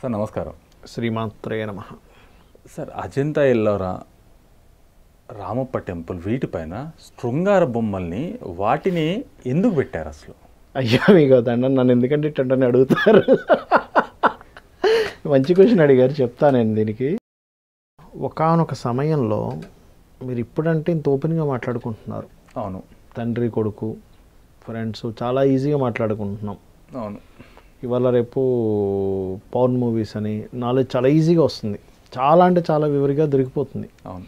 Sir నమస్కారం. శ్రీమాత్రే నమః. సార్ అజంతా ఎల్లోరా, రామప్ప టెంపుల్ వీటిపైన శృంగార బొమ్మల్ని వాటిని ఎందుకు పెట్టారు అసలు? అయ్యా మీకు దండం, నన్ను ఎందుకంటే ఇట్టని అడుగుతారు. మంచి క్వశ్చన్ అడిగారు, చెప్తానండి దీనికి. ఒకానొక సమయంలో మీరు ఇప్పుడంటే ఇంత ఓపెన్గా మాట్లాడుకుంటున్నారు. అవును, తండ్రి కొడుకు ఫ్రెండ్స్ చాలా ఈజీగా మాట్లాడుకుంటున్నాం. అవును, ఇవాళ రేపు పౌర్న్ మూవీస్ అని నాలెడ్జ్ చాలా ఈజీగా వస్తుంది, చాలా అంటే చాలా వివరిగా దొరికిపోతుంది. అవును.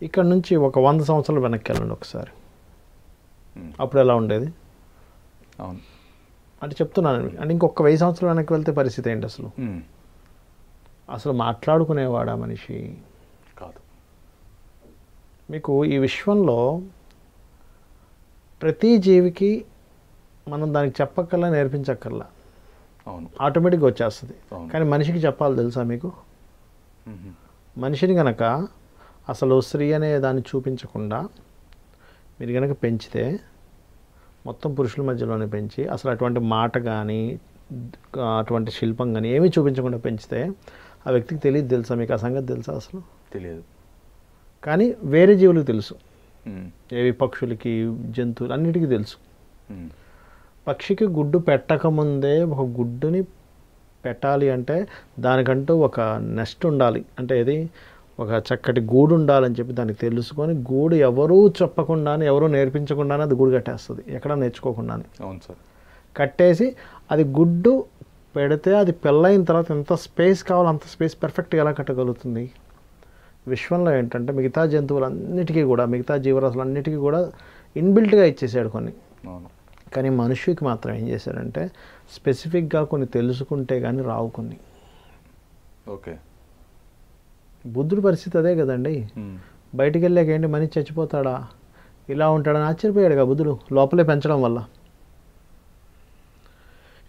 ఇక్కడ నుంచి ఒక 100 సంవత్సరాలు వెనక్కి వెళ్ళండి ఒకసారి. అప్పుడు ఎలా ఉండేది? అవును అంటే చెప్తున్నాను. అంటే ఇంకొక 1000 సంవత్సరాలు వెనక్కి వెళ్తే పరిస్థితి ఏంటి అసలు? అసలు మాట్లాడుకునేవాడా మనిషి? కాదు. మీకు ఈ విశ్వంలో ప్రతి జీవికి మనం దానికి చెప్పక్కర్లా, నేర్పించక్కర్లా, అవును, ఆటోమేటిక్గా వచ్చేస్తుంది. కానీ మనిషికి చెప్పాలి, తెలుసా మీకు? మనిషిని కనుక అసలు స్త్రీ అనే దాన్ని చూపించకుండా మీరు కనుక పెంచితే, మొత్తం పురుషుల మధ్యలోనే పెంచి అసలు అటువంటి మాట కానీ అటువంటి శిల్పం కానీ ఏమీ చూపించకుండా పెంచితే ఆ వ్యక్తికి తెలియదు. తెలుసా మీకు ఆ సంగతి? తెలుసా? అసలు తెలియదు. కానీ వేరే జీవులకు తెలుసు. ఏవి? పక్షులకి, జంతువులు అన్నిటికీ తెలుసు. పక్షికి గుడ్డు పెట్టకముందే ఒక గుడ్డుని పెట్టాలి అంటే దానికంటూ ఒక నెస్ట్ ఉండాలి, అంటే ఇది ఒక చక్కటి గూడు ఉండాలని చెప్పి దానికి తెలుసుకొని, గూడు ఎవరూ చెప్పకుండానే, ఎవరూ నేర్పించకుండానే అది గూడు కట్టేస్తుంది, ఎక్కడ నేర్చుకోకుండానే. అవును సార్. కట్టేసి అది గుడ్డు పెడితే అది పెళ్ళైన తర్వాత ఎంత స్పేస్ కావాలో అంత స్పేస్ పర్ఫెక్ట్గా ఎలా కట్టగలుగుతుంది? విశ్వంలో ఏంటంటే మిగతా జంతువులన్నిటికీ కూడా, మిగతా జీవరాశులన్నిటికీ కూడా ఇన్బిల్ట్గా ఇచ్చేసాడు కొన్ని. కానీ మనిషికి మాత్రం ఏం చేశాడంటే స్పెసిఫిక్గా కొన్ని తెలుసుకుంటే కానీ రావు కొన్ని. ఓకే. బుద్ధుడి పరిస్థితి అదే కదండి. బయటికి వెళ్ళాక ఏంటి, మనిషి చచ్చిపోతాడా, ఇలా ఉంటాడని ఆశ్చర్యపోయాడుగా బుద్ధుడు, లోపలే పెంచడం వల్ల.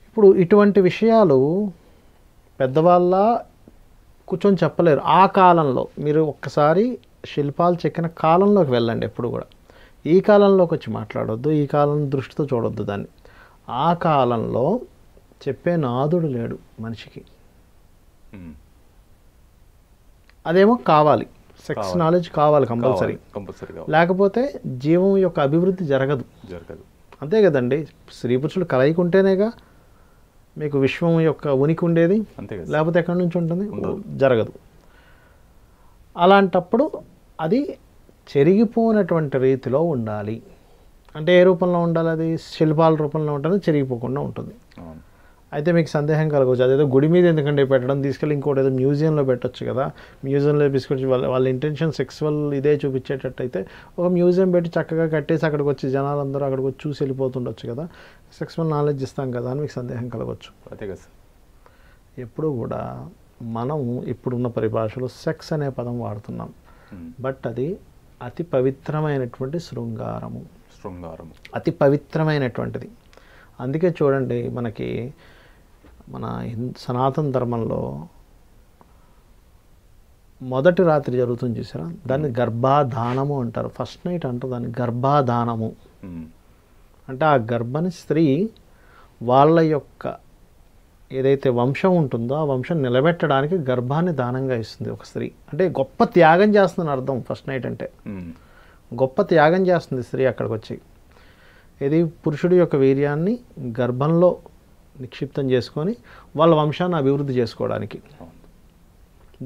ఇప్పుడు ఇటువంటి విషయాలు పెద్దవాళ్ళ కూర్చొని చెప్పలేరు. ఆ కాలంలో మీరు ఒక్కసారి శిల్పాలు చెక్కిన కాలంలోకి వెళ్ళండి ఎప్పుడు కూడా. ఈ కాలంలోకి వచ్చి మాట్లాడొద్దు, ఈ కాలం దృష్టితో చూడొద్దు దాన్ని. ఆ కాలంలో చెప్పే నాదుడు లేడు మనిషికి. అదేమో కావాలి, సెక్స్ నాలెడ్జ్ కావాలి కంపల్సరీ. లేకపోతే జీవం యొక్క అభివృద్ధి జరగదు. అంతే కదండి. స్త్రీ పురుషులు కలయిక ఉంటేనేగా మీకు విశ్వం యొక్క ఉనికి ఉండేది, లేకపోతే ఎక్కడి నుంచి ఉంటుంది? జరగదు. అలాంటప్పుడు అది చెరిగిపోయినటువంటి రీతిలో ఉండాలి. అంటే ఏ రూపంలో ఉండాలి? అది శిల్పాల రూపంలో ఉంటుంది, చెరిగిపోకుండా ఉంటుంది. అయితే మీకు సందేహం కలగవచ్చు, అదేదో గుడి మీద ఎందుకంటే పెట్టడం, తీసుకెళ్ళి ఇంకోటి ఏదో మ్యూజియంలో పెట్టచ్చు కదా. మ్యూజియంలో తీసుకొచ్చి వాళ్ళ ఇంటెన్షన్ సెక్సువల్ ఇదే చూపించేటట్టయితే ఒక మ్యూజియం పెట్టి చక్కగా కట్టేసి అక్కడికి వచ్చి జనాలందరూ అక్కడికి వచ్చి చూసి వెళ్ళిపోతుండొచ్చు కదా, సెక్సువల్ నాలెడ్జ్ ఇస్తాం కదా అని మీకు సందేహం కలగవచ్చు. అదే కదా సార్. ఎప్పుడు కూడా మనం ఇప్పుడున్న పరిభాషలో సెక్స్ అనే పదం వాడుతున్నాం, బట్ అది అతి పవిత్రమైనటువంటి శృంగారము. అతి పవిత్రమైనటువంటిది. అందుకే చూడండి, మనకి మన సనాతన ధర్మంలో మొదటి రాత్రి జరుగుతుంది చూసారా, దాన్ని గర్భాధానము అంటారు. ఫస్ట్ నైట్ అంటారు దాన్ని గర్భాధానము. అంటే ఆ గర్భని స్త్రీ వాళ్ళ యొక్క ఏదైతే వంశం ఉంటుందో ఆ వంశం నిలబెట్టడానికి గర్భాన్ని దానంగా ఇస్తుంది ఒక స్త్రీ. అంటే గొప్ప త్యాగం చేస్తుందని అర్థం. ఫస్ట్ నైట్ అంటే గొప్ప త్యాగం చేస్తుంది స్త్రీ అక్కడికి వచ్చి. ఇది పురుషుడి యొక్క వీర్యాన్ని గర్భంలో నిక్షిప్తం చేసుకొని వాళ్ళ వంశాన్ని అభివృద్ధి చేసుకోవడానికి.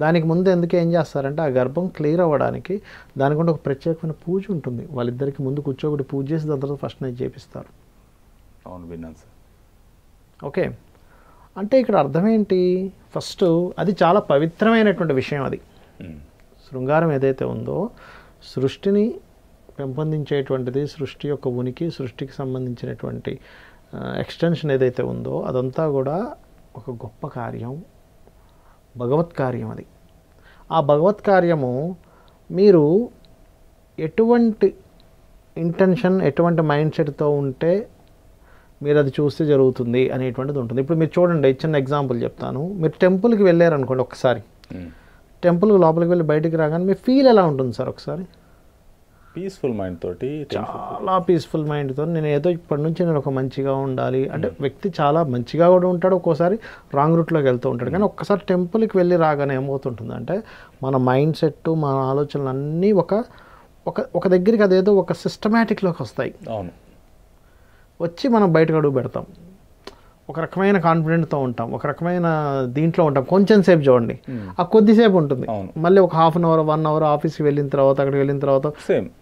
దానికి ముందు ఎందుకు ఏం చేస్తారంటే ఆ గర్భం క్లియర్ అవ్వడానికి దానికి ఒక ప్రత్యేకమైన పూజ ఉంటుంది. వాళ్ళిద్దరికి ముందు కూర్చోబెట్టి పూజ చేసి దాని తర్వాత ఫస్ట్ నైట్ చేపిస్తారు. అవును, విన్నాను సార్. ఓకే. అంటే ఇక్కడ అర్థం ఏంటి? ఫస్ట్ అది చాలా పవిత్రమైనటువంటి విషయం. అది శృంగారం ఏదైతే ఉందో సృష్టిని పెంపొందించేటువంటిది, సృష్టి యొక్క ఉనికి, సృష్టికి సంబంధించినటువంటి ఎక్స్టెన్షన్ ఏదైతే ఉందో అదంతా కూడా ఒక గొప్ప కార్యం, భగవత్ కార్యం. అది ఆ భగవత్ కార్యము మీరు ఎటువంటి ఇంటెన్షన్, ఎటువంటి మైండ్ సెట్తో ఉంటే మీరు అది చూస్తే జరుగుతుంది అనేటువంటిది ఉంటుంది. ఇప్పుడు మీరు చూడండి, చిన్న ఎగ్జాంపుల్ చెప్తాను. మీరు టెంపుల్కి వెళ్ళారనుకోండి, ఒకసారి టెంపుల్ లోపలికి వెళ్ళి బయటికి రాగానే మీ ఫీల్ ఎలా ఉంటుంది సార్? ఒకసారి పీస్ఫుల్ మైండ్ తోటి చాలా పీస్ఫుల్ మైండ్తో నేను ఏదో ఇప్పటి నుంచి నేను ఒక మంచిగా ఉండాలి అంటే వ్యక్తి చాలా మంచిగా కూడా ఉంటాడు, ఒక్కోసారి రాంగ్ రూట్లోకి వెళ్తూ ఉంటాడు. కానీ ఒక్కసారి టెంపుల్కి వెళ్ళి రాగానే ఏమవుతుంటుందంటే మన మైండ్ సెట్ మన ఆలోచనలు అన్నీ ఒక దగ్గరికి అదేదో ఒక సిస్టమేటిక్లోకి వస్తాయి. అవును, వచ్చి మనం బయటకు అడుగు పెడతాం, ఒక రకమైన కాన్ఫిడెంట్తో ఉంటాం, ఒక రకమైన దీంట్లో ఉంటాం. కొంచెం సేపు చూడండి, ఆ కొద్దిసేపు ఉంటుంది, మళ్ళీ ఒక హాఫ్ అన్ అవర్ 1 అవర్ ఆఫీస్కి వెళ్ళిన తర్వాత అక్కడికి వెళ్ళిన తర్వాత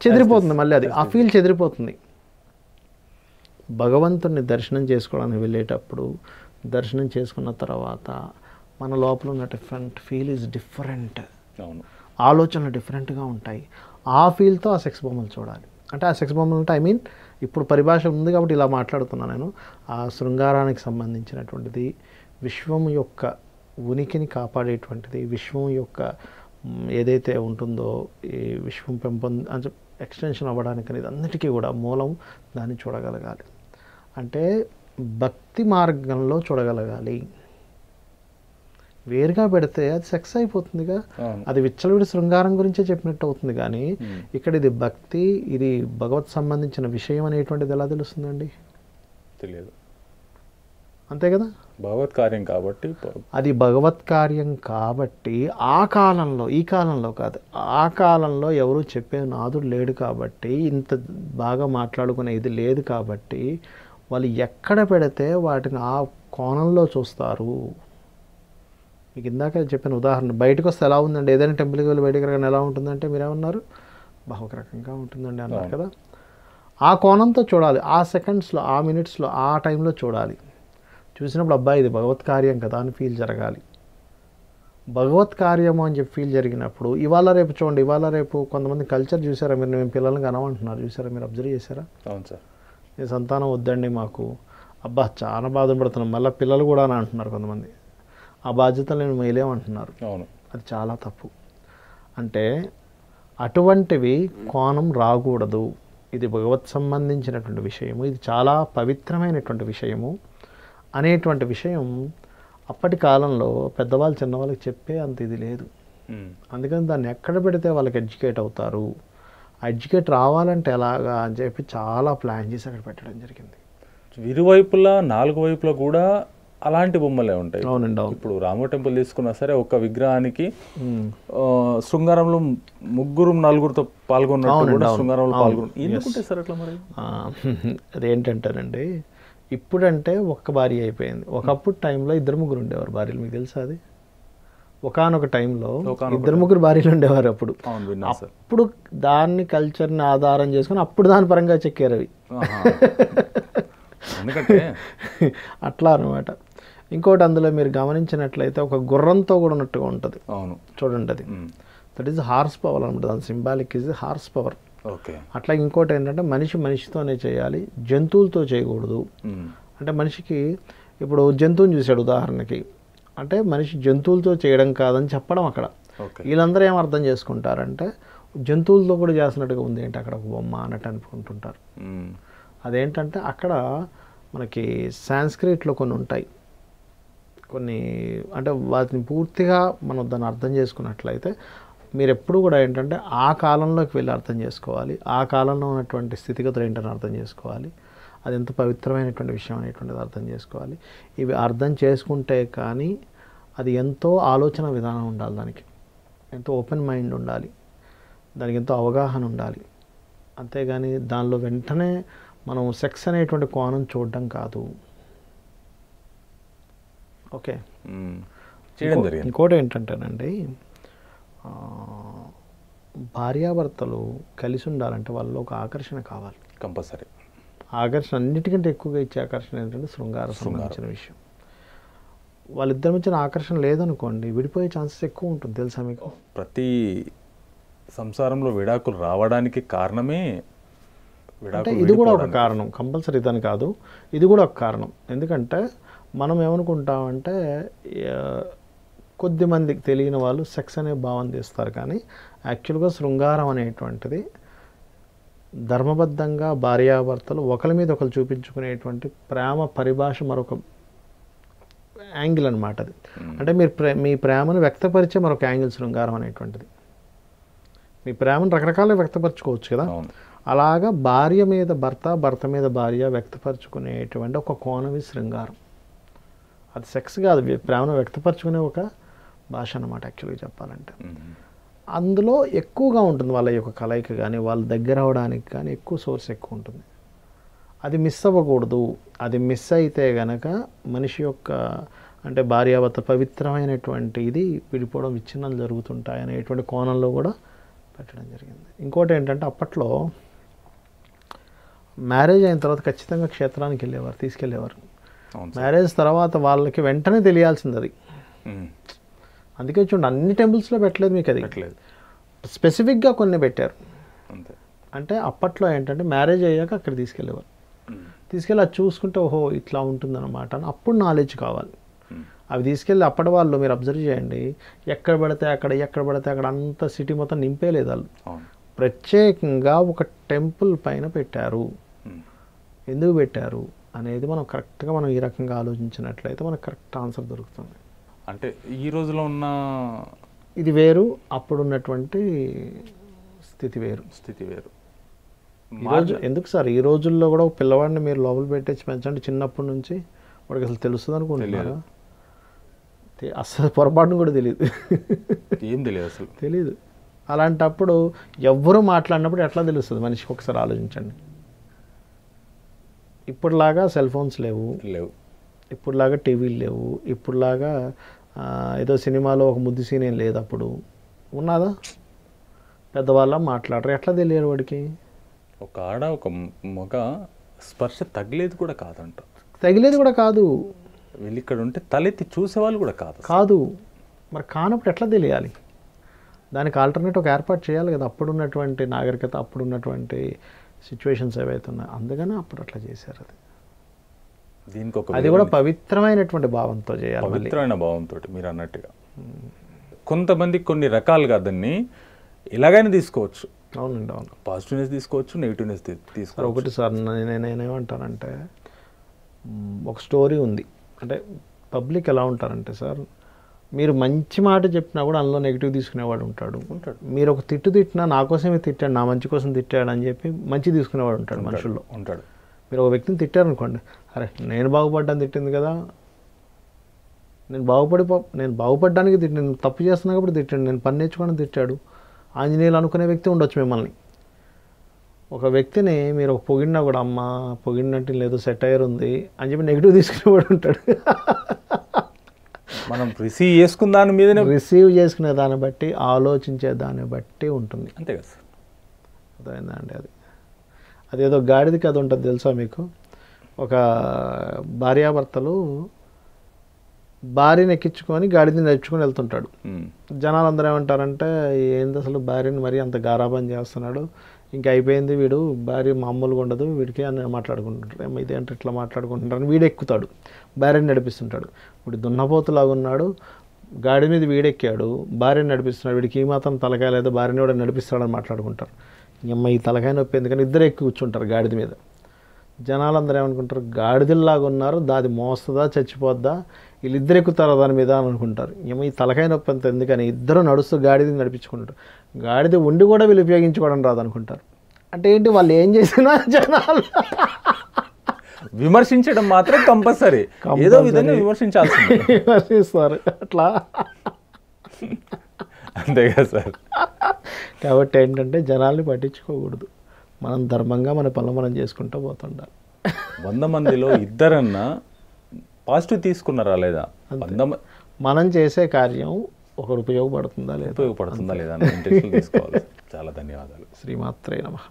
చెదిరిపోతుంది, మళ్ళీ అది ఆ ఫీల్ చెదిరిపోతుంది. భగవంతుడిని దర్శనం చేసుకోవడానికి వెళ్ళేటప్పుడు దర్శనం చేసుకున్న తర్వాత మన లోపల ఉన్న ఫీల్ ఈజ్ డిఫరెంట్, ఆలోచనలు డిఫరెంట్గా ఉంటాయి. ఆ ఫీల్తో ఆ సెక్స్ బొమ్మలు చూడాలి. అంటే ఆ సెక్స్ బొమ్మలు అంటే ఇప్పుడు పరిభాష ఉంది కాబట్టి ఇలా మాట్లాడుతున్నాను నేను. ఆ శృంగారానికి సంబంధించినటువంటిది, విశ్వం యొక్క ఉనికిని కాపాడేటువంటిది, విశ్వం యొక్క ఏదైతే ఉంటుందో ఈ విశ్వం అంటే ఎక్స్టెన్షన్ అవ్వడానికి అనేది అన్నిటికీ కూడా మూలం దాన్ని చూడగలగాలి. అంటే భక్తి మార్గంలో చూడగలగాలి. వేరుగా పెడితే అది సెక్స్ అయిపోతుందిగా, అది విచ్చలవిడి శృంగారం గురించే చెప్పినట్టు అవుతుంది. కానీ ఇక్కడ ఇది భక్తి, ఇది భగవత్ సంబంధించిన విషయం అనేటువంటిది ఎలా తెలుస్తుందండి? తెలియదు, అంతే కదా. భగవత్ కార్యం కాబట్టి అది భగవత్ కార్యం కాబట్టి ఆ కాలంలో, ఈ కాలంలో కాదు, ఆ కాలంలో ఎవరు చెప్పే నాదుడు లేడు కాబట్టి, ఇంత బాగా మాట్లాడుకునే ఇది లేదు కాబట్టి వాళ్ళు ఎక్కడ పెడితే వాటిని ఆ కోణంలో చూస్తారు. మీకు ఇందాక చెప్పిన ఉదాహరణ, బయటకు వస్తే ఎలా ఉందండి, ఏదైనా టెంపుల్కి వెళ్ళి బయటకు రాగానే ఎలా ఉంటుందంటే మీరేమన్నారు, ఒక రకంగా ఉంటుందండి అన్నారు కదా. ఆ కోణంతో చూడాలి, ఆ సెకండ్స్లో, ఆ మినిట్స్లో, ఆ టైంలో చూడాలి. చూసినప్పుడు అబ్బాయి ఇది భగవత్ కార్యం కదా అని ఫీల్ జరగాలి. భగవత్ కార్యము అని చెప్పి ఫీల్ జరిగినప్పుడు ఇవాళ రేపు చూడండి, ఇవాళ రేపు కొంతమంది కల్చర్ చూసారా మీరు, మేము పిల్లల్ని కనమంటున్నారు చూసారా, మీరు అబ్జర్వ్ చేశారా? అవును సార్. ఈ సంతానం వద్దండి మాకు, అబ్బా చాలా బాధపడుతున్నాం, మళ్ళీ పిల్లలు కూడా అని అంటున్నారు కొంతమంది. ఆ బాధ్యతలు నేను మేలేమంటున్నారు. అవును, అది చాలా తప్పు. అంటే అటువంటివి కోణం రాకూడదు. ఇది భగవత్ సంబంధించినటువంటి విషయము, ఇది చాలా పవిత్రమైనటువంటి విషయము అనేటువంటి విషయం అప్పటి కాలంలో పెద్దవాళ్ళు చిన్నవాళ్ళకి చెప్పే అంత ఇది లేదు. అందుకని దాన్ని ఎక్కడ పెడితే వాళ్ళకి ఎడ్యుకేట్ అవుతారు, ఎడ్యుకేట్ రావాలంటే ఎలాగా అని చెప్పి చాలా ప్లాన్ చేసి అక్కడ పెట్టడం జరిగింది. ఇరువైపులా 4 వైపులా కూడా అలాంటి బొమ్మలే ఉంటాయి. అవునండి, అవును. ఇప్పుడు రామో టెంపుల్ తీసుకున్నా సరే ఒక విగ్రహానికి శృంగారంలో 3-4తో పాల్గొన్నట్టు కూడా శృంగారంలో పాల్గొన్నారు. ఎందుకుంటాయి సార్ అట్లా? మరి అదేంటంటారండి, ఇప్పుడంటే ఒక్క భార్య అయిపోయింది. ఒకప్పుడు టైంలో 2-3 ఉండేవారు భార్యలు, మీకు తెలుసా అది? ఒకానొక టైంలో 2-3 భార్యలు ఉండేవారు. అప్పుడు దాన్ని కల్చర్ని ఆధారం చేసుకుని అప్పుడు దాని పరంగా చెక్కారు అవి. అట్లా అనమాట. ఇంకోటి అందులో మీరు గమనించినట్లయితే ఒక గుర్రంతో కూడా ఉన్నట్టుగా ఉంటుంది. అవును, చూడండి, అది దట్ ఈస్ హార్స్ పవర్ అనమాట. దాని symbolic is horse power. Okay. అట్లా ఇంకోటి ఏంటంటే మనిషితోనే చేయాలి, జంతువులతో చేయకూడదు. అంటే మనిషికి ఇప్పుడు జంతువుని చూశాడు ఉదాహరణకి, అంటే మనిషి జంతువులతో చేయడం కాదని చెప్పడం అక్కడ. వీళ్ళందరూ ఏం అర్థం చేసుకుంటారంటే జంతువులతో కూడా చేస్తున్నట్టుగా ఉంది ఏంటి అక్కడ ఒక బొమ్మ అన్నట్టు అనుకుంటుంటారు. అదేంటంటే అక్కడ మనకి సాంస్క్రిట్లో కొన్ని ఉంటాయి, కొన్ని అంటే వాటిని పూర్తిగా మనం దాన్ని అర్థం చేసుకున్నట్లయితే మీరు ఎప్పుడు కూడా ఏంటంటే ఆ కాలంలోకి వెళ్ళి అర్థం చేసుకోవాలి, ఆ కాలంలో ఉన్నటువంటి స్థితిగతులు ఏంటని అర్థం చేసుకోవాలి, అది ఎంత పవిత్రమైనటువంటి విషయం అనేటువంటిది అర్థం చేసుకోవాలి. ఇవి అర్థం చేసుకుంటే కానీ అది ఎంతో ఆలోచన విధానం ఉండాలి, దానికి ఎంతో ఓపెన్ మైండ్ ఉండాలి, దానికి ఎంతో అవగాహన ఉండాలి. అంతేగాని దానిలో వెంటనే మనం సెక్స్ అనేటువంటి కోణం చూడడం కాదు. ఓకే. ఇంకోటి ఏంటంటేనండి, భార్యాభర్తలు కలిసి ఉండాలంటే వాళ్ళలో ఒక ఆకర్షణ కావాలి, కంపల్సరీ. ఆకర్షణ అన్నిటికంటే ఎక్కువగా ఇచ్చే ఆకర్షణ ఏంటంటే శృంగారం సంబంధించిన విషయం. వాళ్ళిద్దరి మధ్య ఆకర్షణ లేదనుకోండి విడిపోయే ఛాన్సెస్ ఎక్కువ ఉంటుంది, తెలుసా మీకు? ప్రతి సంసారంలో విడాకులు రావడానికి కారణమే అంటే ఇది కూడా ఒక కారణం, కంపల్సరీ ఇదని కాదు, ఇది కూడా ఒక కారణం. ఎందుకంటే మనం ఏమనుకుంటామంటే కొద్దిమందికి తెలియని వాళ్ళు సెక్స్ అనే భావన తీస్తారు, కానీ యాక్చువల్గా శృంగారం అనేటువంటిది ధర్మబద్ధంగా భార్యాభర్తలు ఒకరి మీద ఒకరు చూపించుకునేటువంటి ప్రేమ పరిభాష మరొక యాంగిల్ అనమాట అది. అంటే మీరు మీ ప్రేమను వ్యక్తపరిచే మరొక యాంగిల్ శృంగారం అనేటువంటిది. మీ ప్రేమను రకరకాలుగా వ్యక్తపరచుకోవచ్చు కదా. అవును. అలాగా భార్య మీద భర్త, భర్త మీద భార్య వ్యక్తపరచుకునేటువంటి ఒక కోణమే శృంగారం. అది సెక్స్ కాదు, ప్రేమను వ్యక్తపరచుకునే ఒక భాష అన్నమాట యాక్చువల్గా చెప్పాలంటే. అందులో ఎక్కువగా ఉంటుంది వాళ్ళ యొక్క కలయిక కానీ వాళ్ళ దగ్గర అవడానికి కానీ ఎక్కువ సోర్స్ ఎక్కువ ఉంటుంది. అది మిస్ అవ్వకూడదు. అది మిస్ అయితే గనక మనిషి యొక్క అంటే భార్యాభర్త పవిత్రమైనటువంటి ఇది విడిపోవడం, విచ్ఛిన్నాలు జరుగుతుంటాయి అనేటువంటి కోణంలో కూడా పెట్టడం జరిగింది. ఇంకోటి ఏంటంటే అప్పట్లో మ్యారేజ్ అయిన తర్వాత ఖచ్చితంగా క్షేత్రానికి వెళ్ళేవారు, తీసుకెళ్ళేవారు. మ్యారేజ్ తర్వాత వాళ్ళకి వెంటనే తెలియాల్సింది అది. అందుకే చూడండి అన్ని టెంపుల్స్లో పెట్టలేదు మీకు అది, స్పెసిఫిక్గా కొన్ని పెట్టారు. అంటే అప్పట్లో ఏంటంటే మ్యారేజ్ అయ్యాక అక్కడ తీసుకెళ్ళేవారు. తీసుకెళ్ళి అది చూసుకుంటే ఓహో ఇట్లా ఉంటుందన్నమాట అని అప్పుడు నాలెడ్జ్ కావాలి. అవి తీసుకెళ్ళి అప్పటి వాళ్ళు మీరు అబ్జర్వ్ చేయండి, ఎక్కడ పడితే అక్కడ అంత సిటీ మొత్తం నింపేలేదు వాళ్ళు. ప్రత్యేకంగా ఒక టెంపుల్ పైన పెట్టారు. ఎందుకు పెట్టారు అనేది మనం కరెక్ట్గా మనం ఈ రకంగా ఆలోచించినట్లయితే మనకు కరెక్ట్ ఆన్సర్ దొరుకుతుంది. అంటే ఈ రోజులో ఉన్న ఇది వేరు, అప్పుడున్నటువంటి స్థితి వేరు. ఈరోజు ఎందుకు సార్ ఈ రోజుల్లో కూడా ఒక పిల్లవాడిని మీరు లోపల పెట్టేసి పెంచండి చిన్నప్పటి నుంచి, వాడికి అసలు తెలుస్తుంది అనుకుంటున్నారా? అసలు పొరపాటును కూడా తెలియదు, ఏం తెలియదు, అసలు తెలియదు. అలాంటప్పుడు ఎవ్వరూ మాట్లాడినప్పుడు ఎట్లా తెలుస్తుంది మనిషికి? ఒకసారి ఆలోచించండి. ఇప్పుడులాగా సెల్ ఫోన్స్ లేవు, ఇప్పుడులాగా టీవీలు లేవు, ఇప్పుడులాగా ఏదో సినిమాలో ఒక ముద్దు సీన్ ఏం లేదు. అప్పుడు ఉన్నదా? పెద్దవాళ్ళ మాట్లాడరు, ఎట్లా తెలియదు వాడికి? ఒక ఆడ ఒక మగ స్పర్శ తగిలేదు కూడా కాదంట, తగిలేదు కూడా కాదు. వీళ్ళు ఇక్కడ ఉంటే తలెత్తి చూసేవాళ్ళు కూడా కాదు. మరి కానప్పుడు ఎట్లా తెలియాలి? దానికి ఆల్టర్నేట్ ఒక ఏర్పాటు చేయాలి కదా. అప్పుడున్నటువంటి నాగరికత, అప్పుడున్నటువంటి సిచ్యువేషన్స్ ఏవైతే ఉన్నాయో అందుకనే అప్పుడు అట్లా చేశారు. అది కూడా పవిత్రమైనటువంటి భావంతో చేయాలి, పవిత్రమైన భావంతో. మీరు అన్నట్టుగా కొంతమంది కొన్ని రకాలుగా దాన్ని ఎలాగైనా తీసుకోవచ్చు. అవునండి, అవును. పాజిటివ్నెస్ తీసుకోవచ్చు, నెగిటివ్నెస్ తీసుకోవచ్చు. ఒకటి సార్ నేనేమంటానంటే ఒక స్టోరీ ఉంది. అంటే పబ్లిక్ ఎలా ఉంటారంటే సార్, మీరు మంచి మాట చెప్పినా కూడా అందులో నెగిటివ్ తీసుకునేవాడు ఉంటాడు. మీరు ఒక తిట్టినా నా కోసమే తిట్టాడు, నా మంచి కోసం తిట్టాడు అని చెప్పి మంచి తీసుకునేవాడు ఉంటాడు మనుషుల్లో. మీరు ఒక వ్యక్తిని తిట్టారనుకోండి, అరే నేను బాగుపడ్డాను తిట్టింది కదా, నేను బాగుపడ్డానికి తిట్టి, నేను తప్పు చేస్తున్నా కాబట్టి తిట్టాడు, నేను పని నేర్చుకోవడానికి తిట్టాడు, ఆంజనేయులు అనుకునే వ్యక్తి ఉండొచ్చు మిమ్మల్ని. ఒక వ్యక్తిని మీరు ఒక పొగిడినా కూడా అమ్మ పొగిడినట్టు లేదు, సెటైర్ ఉంది అని చెప్పి నెగిటివ్ తీసుకునేవాడు ఉంటాడు. మనం రిసీవ్ చేసుకునే దాన్ని బట్టి, ఆలోచించే దాన్ని బట్టి ఉంటుంది. అంతే కదా సార్, అర్థమైందా అండి? అదేదో గాడిద కథ ఉంటుంది తెలుసా మీకు? ఒక భార్యాభర్తలు భార్యను ఎక్కించుకొని గాడిదని నడుచుకొని వెళ్తుంటాడు. జనాలు అందరూ ఏమంటారంటే ఏంది అసలు భార్యని మరీ అంత గారాబం చేస్తున్నాడు, ఇంకా అయిపోయింది వీడు, భార్య మామూలుగా ఉండదు వీడికి అని మాట్లాడుకుంటుంటారు. ఇదేంటే ఇట్లా మాట్లాడుకుంటుంటారని వీడు ఎక్కుతాడు, భార్యని నడిపిస్తుంటాడు. వీడు దున్నపోతులాగా ఉన్నాడు, గాడి మీద వీడెక్కాడు, భార్యని నడిపిస్తున్నాడు, వీడికి ఈ మాత్రం తలకాయ లేదా, భార్యని కూడా నడిపిస్తాడని మాట్లాడుకుంటారు. ఈ తలకాయ నొప్పి ఎందుకని ఇద్దరు ఎక్కి కూర్చుంటారు గాడిద మీద. జనాలందరూ ఏమనుకుంటారు, గాడిదల్లాగా ఉన్నారు, దాది మోస్తుందా చచ్చిపోద్దా, వీళ్ళిద్దరు ఎక్కుతారా దాని మీద అని అనుకుంటారు. ఈ తలకాయ నొప్పి అంత ఎందుకని ఇద్దరు నడుస్తూ గాడిదని నడిపించుకుంటారు. గాడిద ఉండి కూడా వీళ్ళు ఉపయోగించుకోవడం రాదనుకుంటారు. అంటే ఏంటి, వాళ్ళు ఏం చేసినా జనాలు విమర్శించడం మాత్రం కంపల్సరీ, ఏదో విధంగా విమర్శిస్తారు అట్లా. అంతే కదా సార్. కాబట్టి ఏంటంటే జనాల్ని పట్టించుకోకూడదు, మనం ధర్మంగా మన పనులు మనం చేసుకుంటూ పోతుండాలి. 100 మందిలో ఇద్దరన్నా పాజిటివ్ తీసుకున్నారా లేదా, మనం చేసే కార్యం ఒకరు ఉపయోగపడుతుందా లేదా తీసుకోవాలి. చాలా ధన్యవాదాలు. శ్రీమాత్రే నమః.